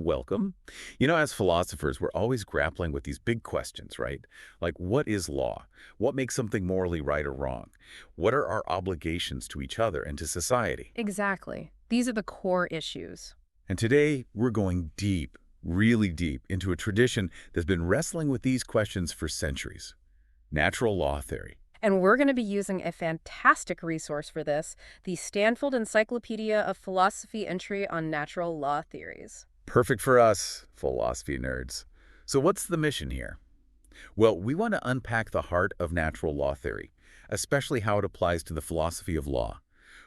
Welcome. As philosophers, we're always grappling with these big questions, right? Like, what is law? What makes something morally right or wrong? What are our obligations to each other and to society? Exactly. These are the core issues. And today, we're going deep, really deep, into a tradition that's been wrestling with these questions for centuries. Natural law theory. And we're going to be using a fantastic resource for this, the Stanford Encyclopedia of Philosophy entry on natural law theories. Perfect for us, philosophy nerds. So what's the mission here? Well, we want to unpack the heart of natural law theory, especially how it applies to the philosophy of law.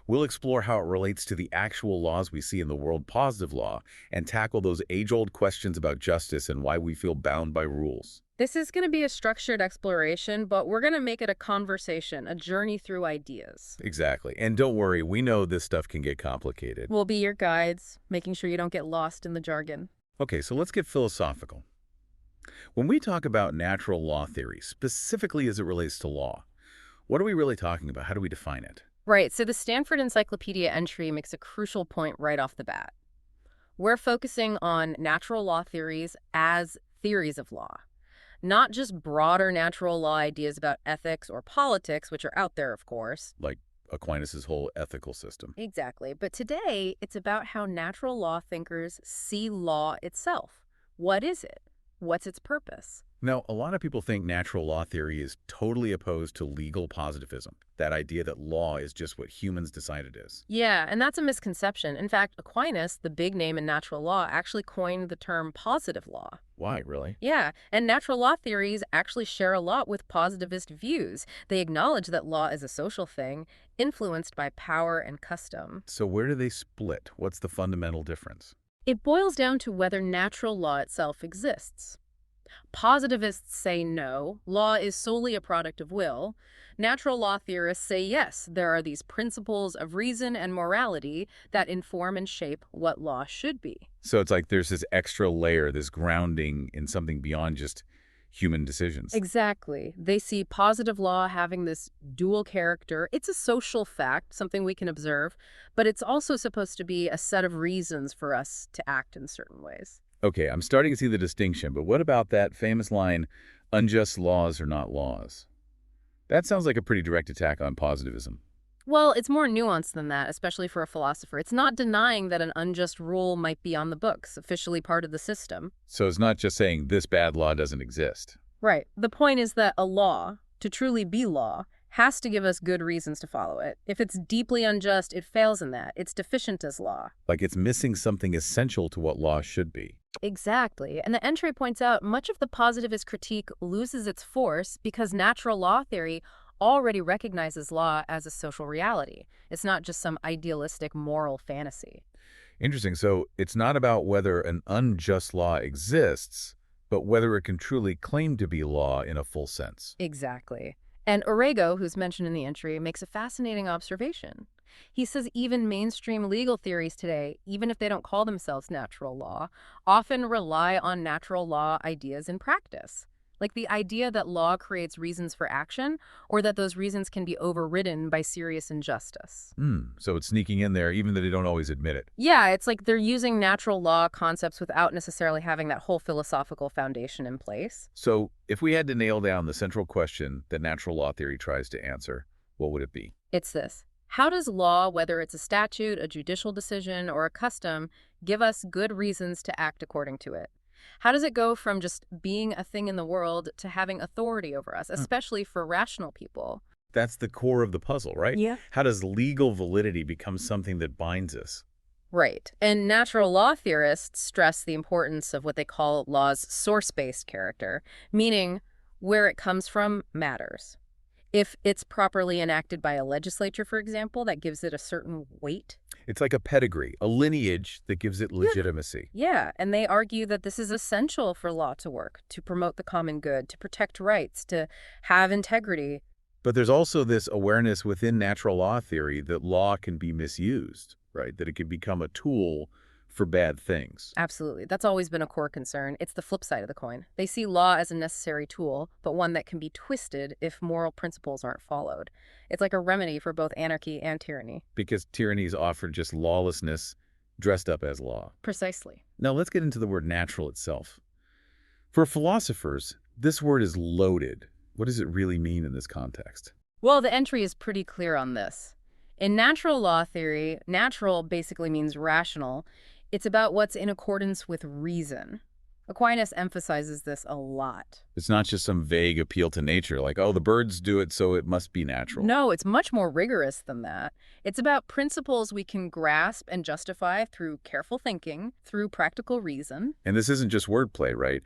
We'll explore how it relates to the actual laws we see in the world, positive law, and tackle those age-old questions about justice and why we feel bound by rules. This is going to be a structured exploration, but we're going to make it a conversation, a journey through ideas. Exactly. And don't worry, we know this stuff can get complicated. We'll be your guides, making sure you don't get lost in the jargon. Okay, so let's get philosophical. When we talk about natural law theory, specifically as it relates to law, what are we really talking about? How do we define it? Right, so the Stanford Encyclopedia entry makes a crucial point right off the bat. We're focusing on natural law theories as theories of law, not just broader natural law ideas about ethics or politics, which are out there, of course. Like Aquinas' whole ethical system. Exactly. But today, it's about how natural law thinkers see law itself. What is it? What's its purpose? Now, a lot of people think natural law theory is totally opposed to legal positivism, that idea that law is just what humans decide it is. Yeah, and that's a misconception. In fact, Aquinas, the big name in natural law, actually coined the term positive law. Why, really? Yeah, and natural law theories actually share a lot with positivist views. They acknowledge that law is a social thing, influenced by power and custom. So where do they split? What's the fundamental difference? It boils down to whether natural law itself exists. Positivists say no, law is solely a product of will. Natural law theorists say yes, there are these principles of reason and morality that inform and shape what law should be. So it's like there's this extra layer, this grounding in something beyond just human decisions. Exactly. They see positive law having this dual character. It's a social fact, something we can observe, but it's also supposed to be a set of reasons for us to act in certain ways. Okay, I'm starting to see the distinction, but what about that famous line, unjust laws are not laws? That sounds like a pretty direct attack on positivism. Well, it's more nuanced than that, especially for a philosopher. It's not denying that an unjust rule might be on the books, officially part of the system. So it's not just saying this bad law doesn't exist. Right. The point is that a law, to truly be law, has to give us good reasons to follow it. If it's deeply unjust, it fails in that. It's deficient as law. Like it's missing something essential to what law should be. Exactly. And the entry points out much of the positivist critique loses its force because natural law theory already recognizes law as a social reality. It's not just some idealistic moral fantasy. Interesting. So it's not about whether an unjust law exists, but whether it can truly claim to be law in a full sense. Exactly. And Orego, who's mentioned in the entry, makes a fascinating observation. He says even mainstream legal theories today, even if they don't call themselves natural law, often rely on natural law ideas in practice. Like the idea that law creates reasons for action, or that those reasons can be overridden by serious injustice. So it's sneaking in there even though they don't always admit it. Yeah, it's like they're using natural law concepts without necessarily having that whole philosophical foundation in place. So if we had to nail down the central question that natural law theory tries to answer, what would it be? It's this. How does law, whether it's a statute, a judicial decision, or a custom, give us good reasons to act according to it? How does it go from just being a thing in the world to having authority over us, especially for rational people? That's the core of the puzzle, right? Yeah. How does legal validity become something that binds us? Right. And natural law theorists stress the importance of what they call law's source-based character, meaning where it comes from matters. If it's properly enacted by a legislature, for example, that gives it a certain weight. It's like a pedigree, a lineage that gives it legitimacy. Yeah, and they argue that this is essential for law to work, to promote the common good, to protect rights, to have integrity. But there's also this awareness within natural law theory that law can be misused, right? That it can become a tool for bad things. Absolutely. That's always been a core concern. It's the flip side of the coin. They see law as a necessary tool, but one that can be twisted if moral principles aren't followed. It's like a remedy for both anarchy and tyranny. Because tyranny is often just lawlessness dressed up as law. Precisely. Now let's get into the word natural itself. For philosophers, this word is loaded. What does it really mean in this context? Well, the entry is pretty clear on this. In natural law theory, natural basically means rational. It's about what's in accordance with reason. Aquinas emphasizes this a lot. It's not just some vague appeal to nature, like, oh, the birds do it, so it must be natural. No, it's much more rigorous than that. It's about principles we can grasp and justify through careful thinking, through practical reason. And this isn't just wordplay, right?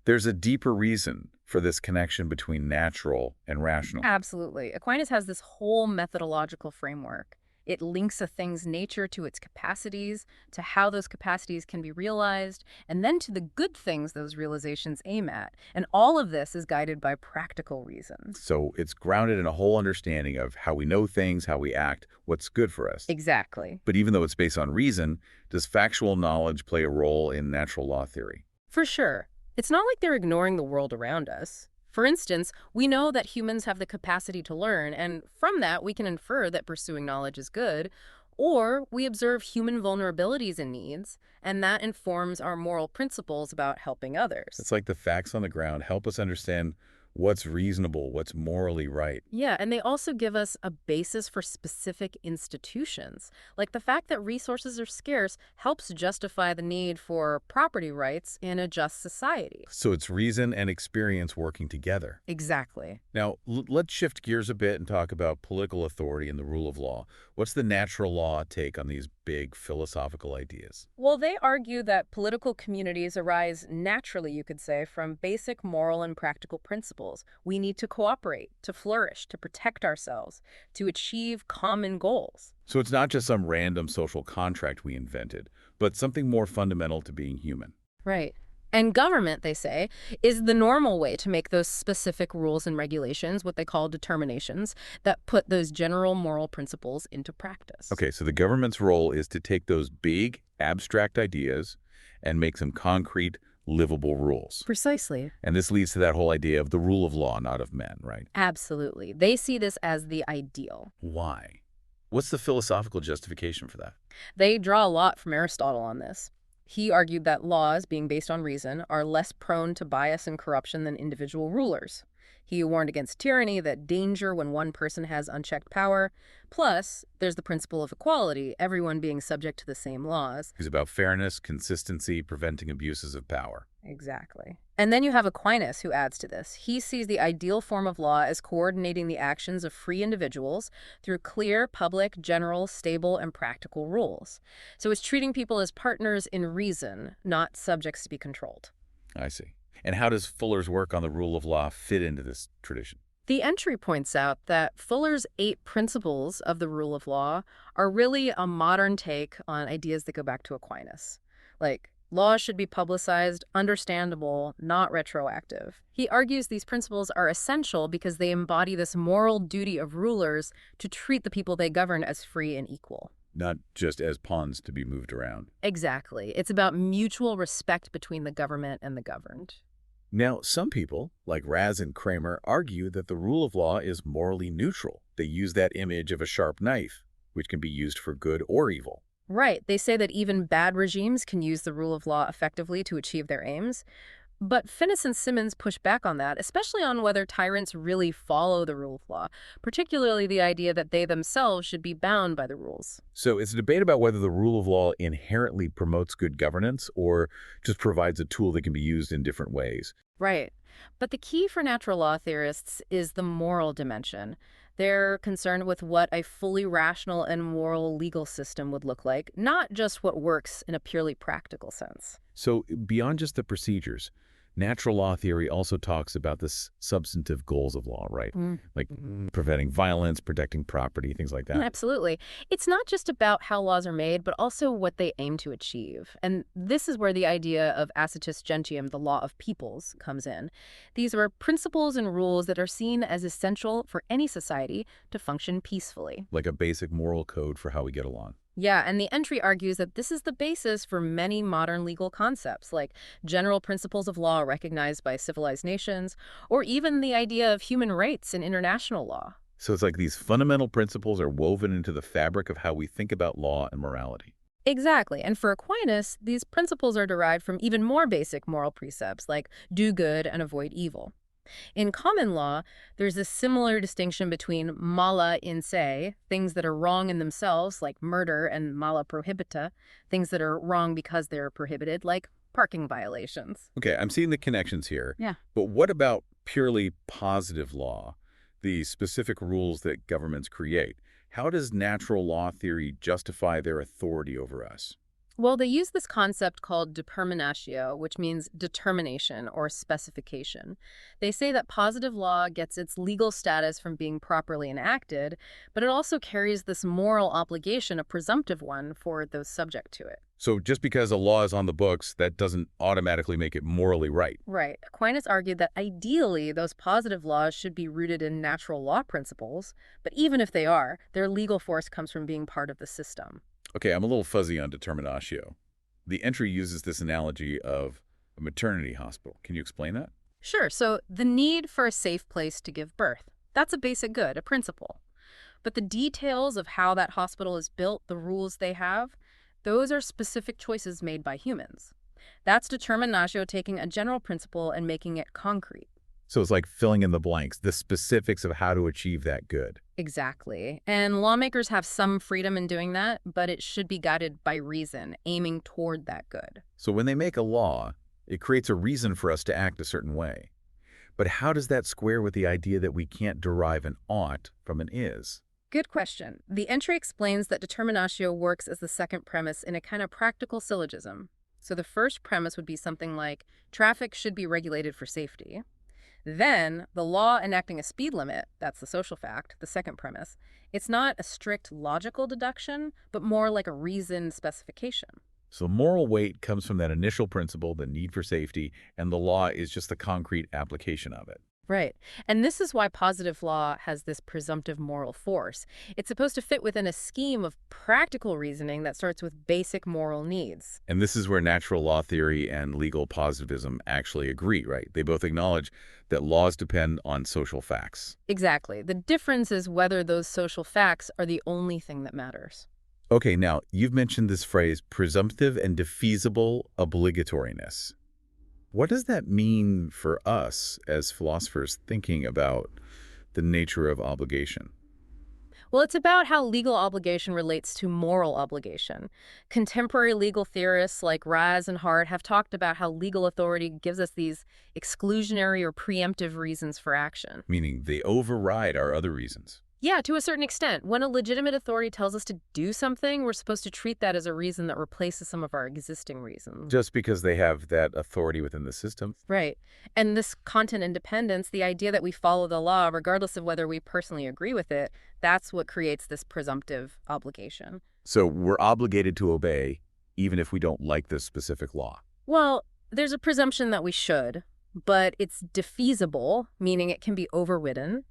There's a deeper reason for this connection between natural and rational. Absolutely. Aquinas has this whole methodological framework. It links a thing's nature to its capacities, to how those capacities can be realized, and then to the good things those realizations aim at. And all of this is guided by practical reasons. So it's grounded in a whole understanding of how we know things, how we act, what's good for us. Exactly. But even though it's based on reason, does factual knowledge play a role in natural law theory? For sure. It's not like they're ignoring the world around us. For instance, we know that humans have the capacity to learn, and from that we can infer that pursuing knowledge is good, or we observe human vulnerabilities and needs, and that informs our moral principles about helping others. It's like the facts on the ground help us understand what's reasonable, what's morally right. Yeah, and they also give us a basis for specific institutions. Like the fact that resources are scarce helps justify the need for property rights in a just society. So it's reason and experience working together. Exactly. Now, let's shift gears a bit and talk about political authority and the rule of law. What's the natural law take on these big philosophical ideas? Well, they argue that political communities arise naturally, you could say, from basic moral and practical principles. We need to cooperate, to flourish, to protect ourselves, to achieve common goals. So it's not just some random social contract we invented, but something more fundamental to being human. Right. And government, they say, is the normal way to make those specific rules and regulations, what they call determinations, that put those general moral principles into practice. Okay, so the government's role is to take those big, abstract ideas and make some concrete, livable rules. Precisely. And this leads to that whole idea of the rule of law, not of men, right? Absolutely. They see this as the ideal. Why? What's the philosophical justification for that? They draw a lot from Aristotle on this. He argued that laws, being based on reason, are less prone to bias and corruption than individual rulers. He warned against tyranny, that danger when one person has unchecked power. Plus, there's the principle of equality, everyone being subject to the same laws. It's about fairness, consistency, preventing abuses of power. Exactly. And then you have Aquinas, who adds to this. He sees the ideal form of law as coordinating the actions of free individuals through clear, public, general, stable, and practical rules. So it's treating people as partners in reason, not subjects to be controlled. I see. And how does Fuller's work on the rule of law fit into this tradition? The entry points out that Fuller's 8 principles of the rule of law are really a modern take on ideas that go back to Aquinas. Like, laws should be publicized, understandable, not retroactive. He argues these principles are essential because they embody this moral duty of rulers to treat the people they govern as free and equal. Not just as pawns to be moved around. Exactly. It's about mutual respect between the government and the governed. Now, some people, like Raz and Kramer, argue that the rule of law is morally neutral. They use that image of a sharp knife, which can be used for good or evil. Right. They say that even bad regimes can use the rule of law effectively to achieve their aims. But Finnis and Simmons push back on that, especially on whether tyrants really follow the rule of law, particularly the idea that they themselves should be bound by the rules. So it's a debate about whether the rule of law inherently promotes good governance or just provides a tool that can be used in different ways. Right. But the key for natural law theorists is the moral dimension. They're concerned with what a fully rational and moral legal system would look like, not just what works in a purely practical sense. So beyond just the procedures, natural law theory also talks about the substantive goals of law, right? Like preventing violence, protecting property, things like that. Absolutely. It's not just about how laws are made, but also what they aim to achieve. And this is where the idea of ascitus gentium, the law of peoples, comes in. These are principles and rules that are seen as essential for any society to function peacefully. Like a basic moral code for how we get along. Yeah, and the entry argues that this is the basis for many modern legal concepts, like general principles of law recognized by civilized nations, or even the idea of human rights in international law. So it's like these fundamental principles are woven into the fabric of how we think about law and morality. Exactly. And for Aquinas, these principles are derived from even more basic moral precepts like do good and avoid evil. In common law, there's a similar distinction between mala in se, things that are wrong in themselves, like murder, and mala prohibita, things that are wrong because they're prohibited, like parking violations. Okay, I'm seeing the connections here. Yeah. But what about purely positive law, the specific rules that governments create? How does natural law theory justify their authority over us? Well, they use this concept called determinatio, which means determination or specification. They say that positive law gets its legal status from being properly enacted, but it also carries this moral obligation, a presumptive one, for those subject to it. So just because a law is on the books, that doesn't automatically make it morally right. Right. Aquinas argued that ideally those positive laws should be rooted in natural law principles, but even if they are, their legal force comes from being part of the system. Okay, I'm a little fuzzy on determinatio. The entry uses this analogy of a maternity hospital. Can you explain that? Sure, so the need for a safe place to give birth. That's a basic good, a principle. But the details of how that hospital is built, the rules they have, those are specific choices made by humans. That's determinatio, taking a general principle and making it concrete. So it's like filling in the blanks, the specifics of how to achieve that good. Exactly. And lawmakers have some freedom in doing that, but it should be guided by reason, aiming toward that good. So when they make a law, it creates a reason for us to act a certain way. But how does that square with the idea that we can't derive an ought from an is? Good question. The entry explains that determinatio works as the second premise in a kind of practical syllogism. So the first premise would be something like traffic should be regulated for safety. Then, the law enacting a speed limit, that's the social fact, the second premise, it's not a strict logical deduction, but more like a reasoned specification. So moral weight comes from that initial principle, the need for safety, and the law is just the concrete application of it. Right. And this is why positive law has this presumptive moral force. It's supposed to fit within a scheme of practical reasoning that starts with basic moral needs. And this is where natural law theory and legal positivism actually agree, right? They both acknowledge that laws depend on social facts. Exactly. The difference is whether those social facts are the only thing that matters. Okay, now, you've mentioned this phrase, presumptive and defeasible obligatoriness. What does that mean for us as philosophers thinking about the nature of obligation? Well, it's about how legal obligation relates to moral obligation. Contemporary legal theorists like Raz and Hart have talked about how legal authority gives us these exclusionary or preemptive reasons for action. Meaning they override our other reasons. Yeah, to a certain extent. When a legitimate authority tells us to do something, we're supposed to treat that as a reason that replaces some of our existing reasons. Just because they have that authority within the system. Right. And this content independence, the idea that we follow the law regardless of whether we personally agree with it, that's what creates this presumptive obligation. So we're obligated to obey even if we don't like this specific law. Well, there's a presumption that we should, but it's defeasible, meaning it can be overridden.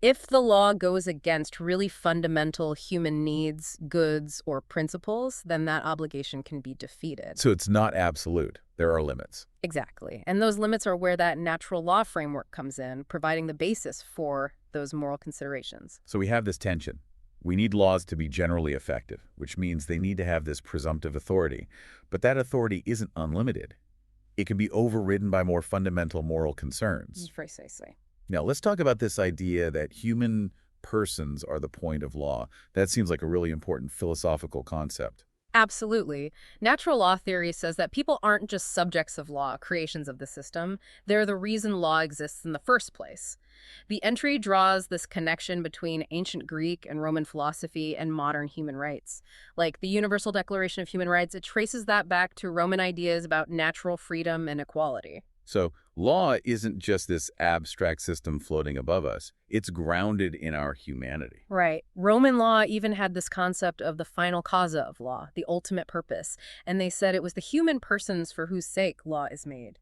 If the law goes against really fundamental human needs, goods, or principles, then that obligation can be defeated. So it's not absolute. There are limits. Exactly. And those limits are where that natural law framework comes in, providing the basis for those moral considerations. So we have this tension. We need laws to be generally effective, which means they need to have this presumptive authority. But that authority isn't unlimited. It can be overridden by more fundamental moral concerns. Precisely. Now, let's talk about this idea that human persons are the point of law. That seems like a really important philosophical concept. Absolutely. Natural law theory says that people aren't just subjects of law, creations of the system. They're the reason law exists in the first place. The entry draws this connection between ancient Greek and Roman philosophy and modern human rights. Like the Universal Declaration of Human Rights, it traces that back to Roman ideas about natural freedom and equality. So law isn't just this abstract system floating above us. It's grounded in our humanity. Right. Roman law even had this concept of the final causa of law, the ultimate purpose, and they said it was the human persons for whose sake law is made.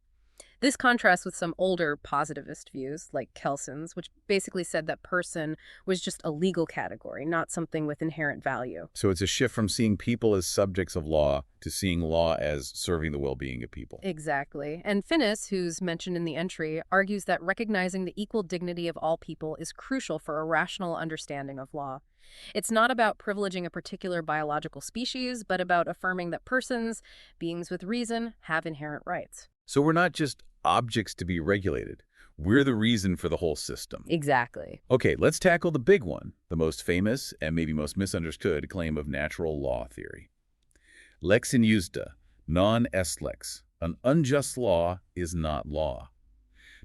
This contrasts with some older positivist views, like Kelson's, which basically said that person was just a legal category, not something with inherent value. So it's a shift from seeing people as subjects of law to seeing law as serving the well-being of people. Exactly. And Finnis, who's mentioned in the entry, argues that recognizing the equal dignity of all people is crucial for a rational understanding of law. It's not about privileging a particular biological species, but about affirming that persons, beings with reason, have inherent rights. So we're not just objects to be regulated. We're the reason for the whole system. Exactly. Okay, let's tackle the big one, the most famous and maybe most misunderstood claim of natural law theory. Lex injusta, non est lex. An unjust law is not law.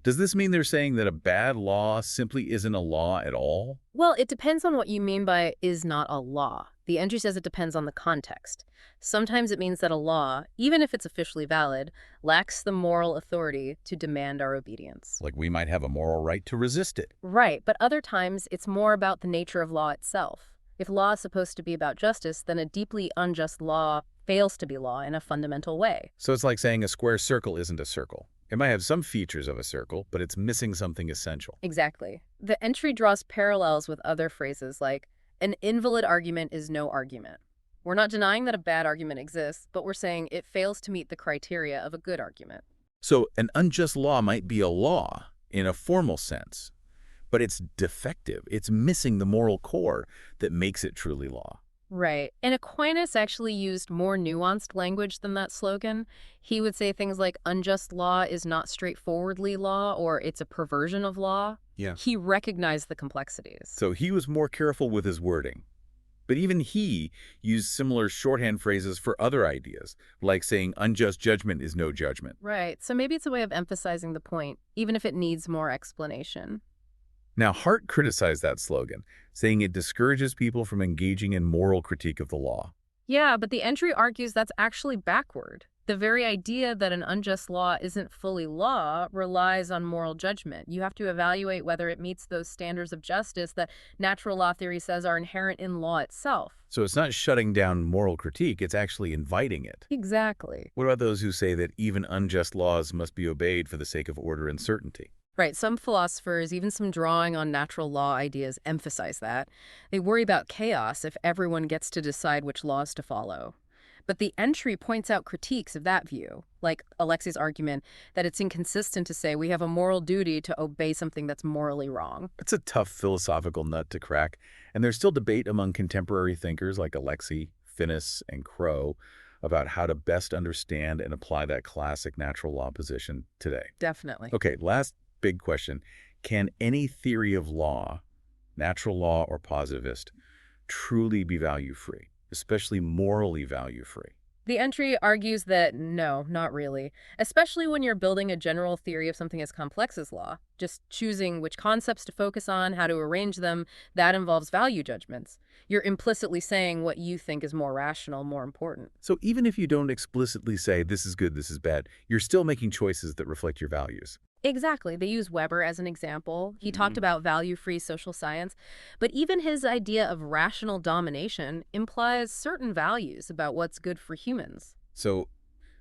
Does this mean they're saying that a bad law simply isn't a law at all? Well, it depends on what you mean by is not a law. The entry says it depends on the context. Sometimes it means that a law, even if it's officially valid, lacks the moral authority to demand our obedience. Like we might have a moral right to resist it. Right, but other times it's more about the nature of law itself. If law is supposed to be about justice, then a deeply unjust law fails to be law in a fundamental way. So it's like saying a square circle isn't a circle. It might have some features of a circle, but it's missing something essential. Exactly. The entry draws parallels with other phrases like, an invalid argument is no argument. We're not denying that a bad argument exists, but we're saying it fails to meet the criteria of a good argument. So an unjust law might be a law in a formal sense, but it's defective. It's missing the moral core that makes it truly law. Right. And Aquinas actually used more nuanced language than that slogan. He would say things like unjust law is not straightforwardly law, or it's a perversion of law. Yeah. He recognized the complexities. So he was more careful with his wording. But even he used similar shorthand phrases for other ideas, like saying unjust judgment is no judgment. Right. So maybe it's a way of emphasizing the point, even if it needs more explanation. Now, Hart criticized that slogan, saying it discourages people from engaging in moral critique of the law. Yeah, but the entry argues that's actually backward. The very idea that an unjust law isn't fully law relies on moral judgment. You have to evaluate whether it meets those standards of justice that natural law theory says are inherent in law itself. So it's not shutting down moral critique, it's actually inviting it. Exactly. What about those who say that even unjust laws must be obeyed for the sake of order and certainty? Right, some philosophers, even some drawing on natural law ideas, emphasize that. They worry about chaos if everyone gets to decide which laws to follow. But the entry points out critiques of that view, like Alexi's argument that it's inconsistent to say we have a moral duty to obey something that's morally wrong. It's a tough philosophical nut to crack, and there's still debate among contemporary thinkers like Alexi, Finnis, and Crow about how to best understand and apply that classic natural law position today. Definitely. Okay, last big question. Can any theory of law, natural law or positivist, truly be value-free, especially morally value-free? The entry argues that no, not really, especially when you're building a general theory of something as complex as law. Just choosing which concepts to focus on, how to arrange them, that involves value judgments. You're implicitly saying what you think is more rational, more important. So even if you don't explicitly say this is good, this is bad, you're still making choices that reflect your values. Exactly. They use Weber as an example. He talked about value-free social science, but even his idea of rational domination implies certain values about what's good for humans. So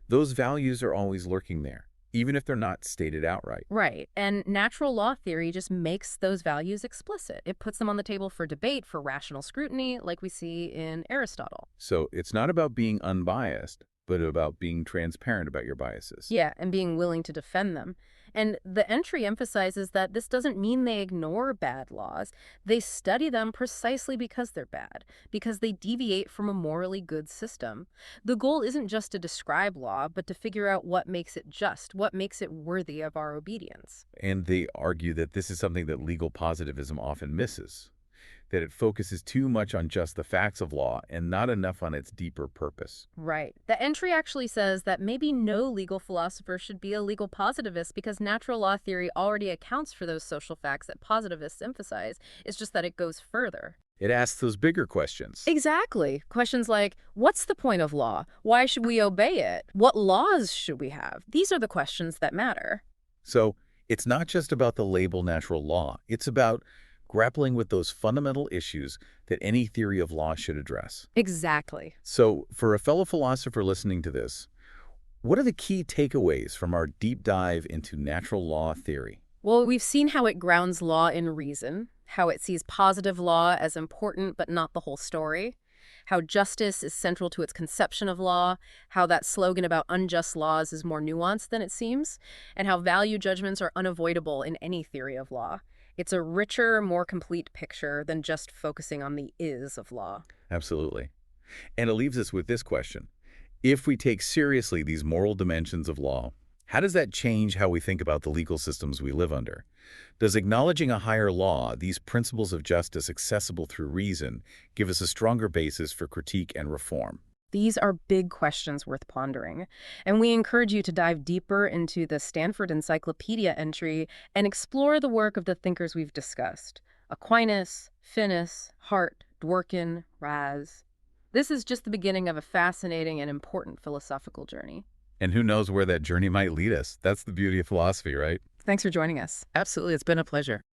those values are always lurking there, even if they're not stated outright. Right. And natural law theory just makes those values explicit. It puts them on the table for debate, for rational scrutiny, like we see in Aristotle. So it's not about being unbiased, but about being transparent about your biases. Yeah, and being willing to defend them. And the entry emphasizes that this doesn't mean they ignore bad laws. They study them precisely because they're bad, because they deviate from a morally good system. The goal isn't just to describe law, but to figure out what makes it just, what makes it worthy of our obedience. And they argue that this is something that legal positivism often misses, that it focuses too much on just the facts of law and not enough on its deeper purpose. Right. The entry actually says that maybe no legal philosopher should be a legal positivist because natural law theory already accounts for those social facts that positivists emphasize. It's just that it goes further. It asks those bigger questions. Exactly. Questions like, what's the point of law? Why should we obey it? What laws should we have? These are the questions that matter. So it's not just about the label natural law. It's about grappling with those fundamental issues that any theory of law should address. Exactly. So for a fellow philosopher listening to this, What are the key takeaways from our deep dive into natural law theory? Well, we've seen how it grounds law in reason, how it sees positive law as important but not the whole story, how justice is central to its conception of law, how that slogan about unjust laws is more nuanced than it seems, and how value judgments are unavoidable in any theory of law. It's a richer, more complete picture than just focusing on the is of law. Absolutely. And it leaves us with this question. If we take seriously these moral dimensions of law, how does that change how we think about the legal systems we live under? Does acknowledging a higher law, these principles of justice accessible through reason, give us a stronger basis for critique and reform? These are big questions worth pondering, and we encourage you to dive deeper into the Stanford Encyclopedia entry and explore the work of the thinkers we've discussed: Aquinas, Finis, Hart, Dworkin, Raz. This is just the beginning of a fascinating and important philosophical journey. And who knows where that journey might lead us? That's the beauty of philosophy, right? Thanks for joining us. Absolutely. It's been a pleasure.